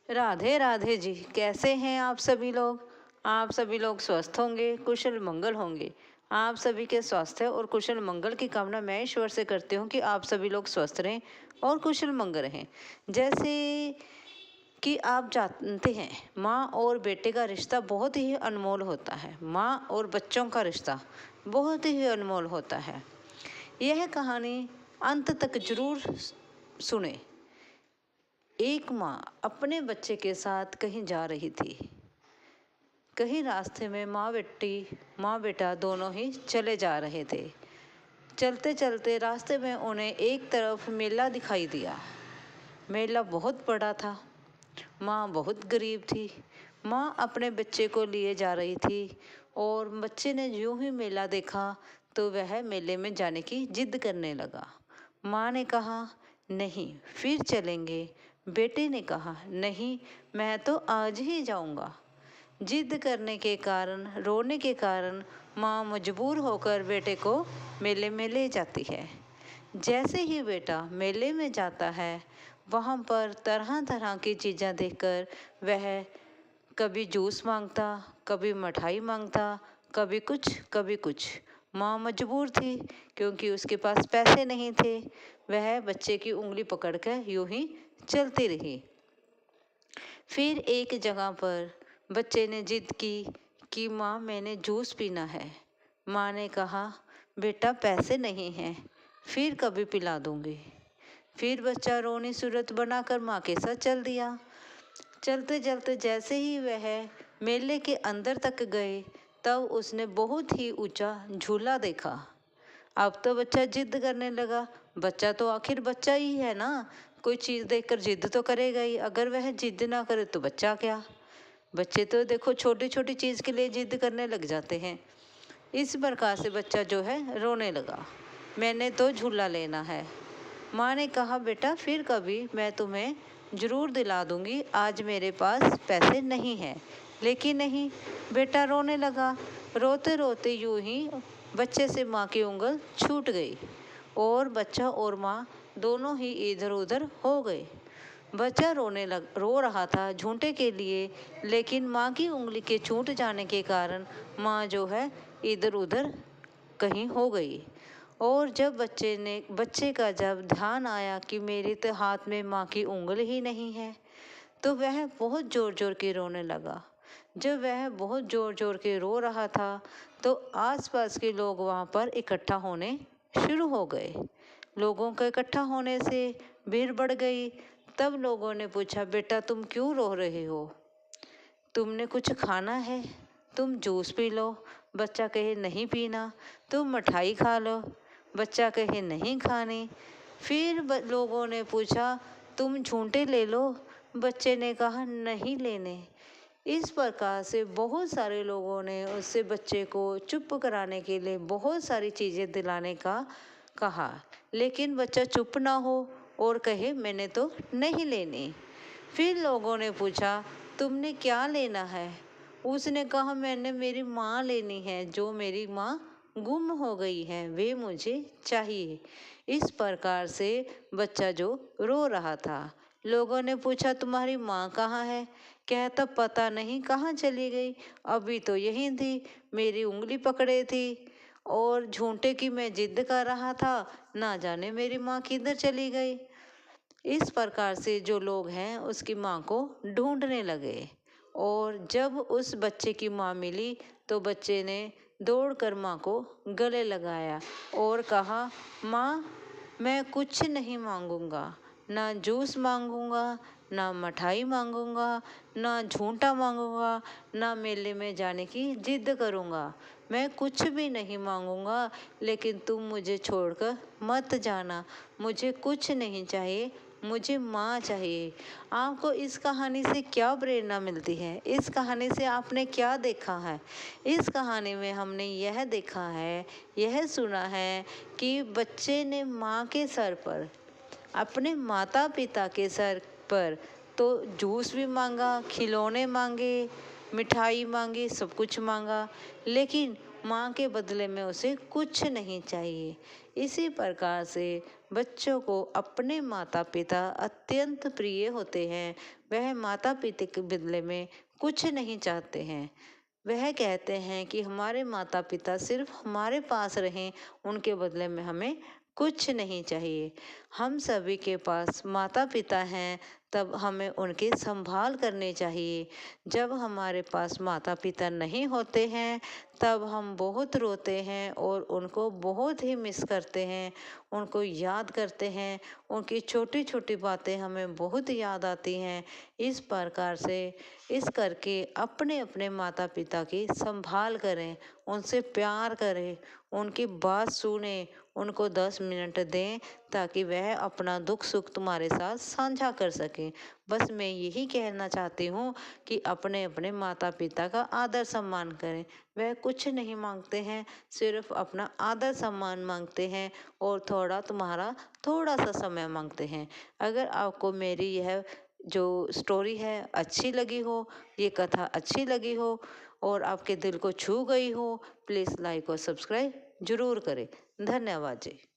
राधे राधे जी। कैसे हैं आप सभी लोग? आप सभी लोग स्वस्थ होंगे, कुशल मंगल होंगे। आप सभी के स्वास्थ्य और कुशल मंगल की कामना मैं ईश्वर से करती हूँ कि आप सभी लोग स्वस्थ रहें और कुशल मंगल रहें। जैसे कि आप जानते हैं, माँ और बेटे का रिश्ता बहुत ही अनमोल होता है। माँ और बच्चों का रिश्ता बहुत ही अनमोल होता है। यह कहानी अंत तक जरूर सुने। एक माँ अपने बच्चे के साथ कहीं जा रही थी। कहीं रास्ते में माँ बेटा दोनों ही चले जा रहे थे। चलते चलते रास्ते में उन्हें एक तरफ मेला दिखाई दिया। मेला बहुत बड़ा था। माँ बहुत गरीब थी। माँ अपने बच्चे को लिए जा रही थी और बच्चे ने यूं ही मेला देखा तो वह मेले में जाने की जिद करने लगा। माँ ने कहा, नहीं, फिर चलेंगे। बेटे ने कहा, नहीं, मैं तो आज ही जाऊंगा। जिद करने के कारण, रोने के कारण माँ मजबूर होकर बेटे को मेले में ले जाती है। जैसे ही बेटा मेले में जाता है, वहाँ पर तरह तरह की चीज़ें देखकर वह कभी जूस मांगता, कभी मिठाई मांगता, कभी कुछ कभी कुछ। माँ मजबूर थी क्योंकि उसके पास पैसे नहीं थे। वह बच्चे की उंगली पकड़कर यूं ही चलती रही। फिर एक जगह पर बच्चे ने जिद की कि माँ, मैंने जूस पीना है। माँ ने कहा, बेटा पैसे नहीं हैं, फिर कभी पिला दूंगी। फिर बच्चा रोनी सूरत बनाकर माँ के साथ चल दिया। चलते चलते जैसे ही वह मेले के अंदर तक गए, तब उसने बहुत ही ऊंचा झूला देखा। अब तो बच्चा जिद करने लगा। बच्चा तो आखिर बच्चा ही है ना, कोई चीज़ देखकर जिद तो करेगा ही। अगर वह जिद ना करे तो बच्चा क्या। बच्चे तो देखो छोटी छोटी चीज़ के लिए जिद करने लग जाते हैं। इस प्रकार से बच्चा जो है रोने लगा। मैंने तो झूला लेना है। माँ ने कहा, बेटा फिर कभी मैं तुम्हें ज़रूर दिला दूंगी, आज मेरे पास पैसे नहीं हैं। लेकिन नहीं, बेटा रोने लगा। रोते रोते यूं ही बच्चे से माँ की उंगल छूट गई और बच्चा और माँ दोनों ही इधर उधर हो गए। बच्चा रो रहा था झूठे के लिए, लेकिन माँ की उंगली के छूट जाने के कारण माँ जो है इधर उधर कहीं हो गई। और जब बच्चे का जब ध्यान आया कि मेरे तो हाथ में माँ की उंगल ही नहीं है, तो वह बहुत ज़ोर ज़ोर के रोने लगा। जब वह बहुत ज़ोर ज़ोर के रो रहा था, तो आसपास के लोग वहाँ पर इकट्ठा होने शुरू हो गए। लोगों के इकट्ठा होने से भीड़ बढ़ गई। तब लोगों ने पूछा, बेटा तुम क्यों रो रहे हो? तुमने कुछ खाना है? तुम जूस पी लो। बच्चा कहे, नहीं पीना। तुम मिठाई खा लो। बच्चा कहे, नहीं खानी। फिर लोगों ने पूछा, तुम झूठे ले लो। बच्चे ने कहा, नहीं लेने। इस प्रकार से बहुत सारे लोगों ने उससे बच्चे को चुप कराने के लिए बहुत सारी चीज़ें दिलाने का कहा, लेकिन बच्चा चुप ना हो और कहे, मैंने तो नहीं लेनी। फिर लोगों ने पूछा, तुमने क्या लेना है? उसने कहा, मैंने मेरी माँ लेनी है, जो मेरी माँ गुम हो गई है, वे मुझे चाहिए। इस प्रकार से बच्चा जो रो रहा था। लोगों ने पूछा, तुम्हारी माँ कहाँ है? कहता, पता नहीं कहाँ चली गई, अभी तो यहीं थी, मेरी उंगली पकड़े थी और झूठे की मैं जिद कर रहा था, ना जाने मेरी माँ किधर चली गई। इस प्रकार से जो लोग हैं उसकी माँ को ढूंढने लगे और जब उस बच्चे की माँ मिली तो बच्चे ने दौड़कर माँ को गले लगाया और कहा, माँ, मैं कुछ नहीं मांगूंगा, ना जूस मांगूंगा, ना मिठाई मांगूंगा, ना झूठा मांगूंगा, ना मेले में जाने की जिद करूंगा। मैं कुछ भी नहीं मांगूंगा, लेकिन तुम मुझे छोड़कर मत जाना। मुझे कुछ नहीं चाहिए, मुझे माँ चाहिए। आपको इस कहानी से क्या प्रेरणा मिलती है? इस कहानी से आपने क्या देखा है? इस कहानी में हमने यह देखा है, यह सुना है कि बच्चे ने माँ के सर पर, अपने माता पिता के सर पर तो जूस भी मांगा, खिलौने मांगे, मिठाई मांगी, सब कुछ मांगा, लेकिन माँ के बदले में उसे कुछ नहीं चाहिए। इसी प्रकार से बच्चों को अपने माता पिता अत्यंत प्रिय होते हैं। वह माता पिता के बदले में कुछ नहीं चाहते हैं। वह कहते हैं कि हमारे माता पिता सिर्फ हमारे पास रहें, उनके बदले में हमें कुछ नहीं चाहिए। हम सभी के पास माता पिता हैं, तब हमें उनकी संभाल करनी चाहिए। जब हमारे पास माता पिता नहीं होते हैं, तब हम बहुत रोते हैं और उनको बहुत ही मिस करते हैं, उनको याद करते हैं। उनकी छोटी छोटी बातें हमें बहुत याद आती हैं। इस प्रकार से इस करके अपने अपने माता पिता की संभाल करें, उनसे प्यार करें, उनकी बात सुने, उनको 10 मिनट दें, ताकि वह अपना दुख सुख तुम्हारे साथ साझा कर सकें। बस मैं यही कहना चाहती हूँ कि अपने अपने माता पिता का आदर सम्मान करें। वह कुछ नहीं मांगते हैं, सिर्फ अपना आदर सम्मान मांगते हैं और तुम्हारा थोड़ा सा समय मांगते हैं। अगर आपको मेरी यह जो स्टोरी है अच्छी लगी हो, ये कथा अच्छी लगी हो और आपके दिल को छू गई हो, प्लीज़ लाइक और सब्सक्राइब जरूर करें। धन्यवाद जी।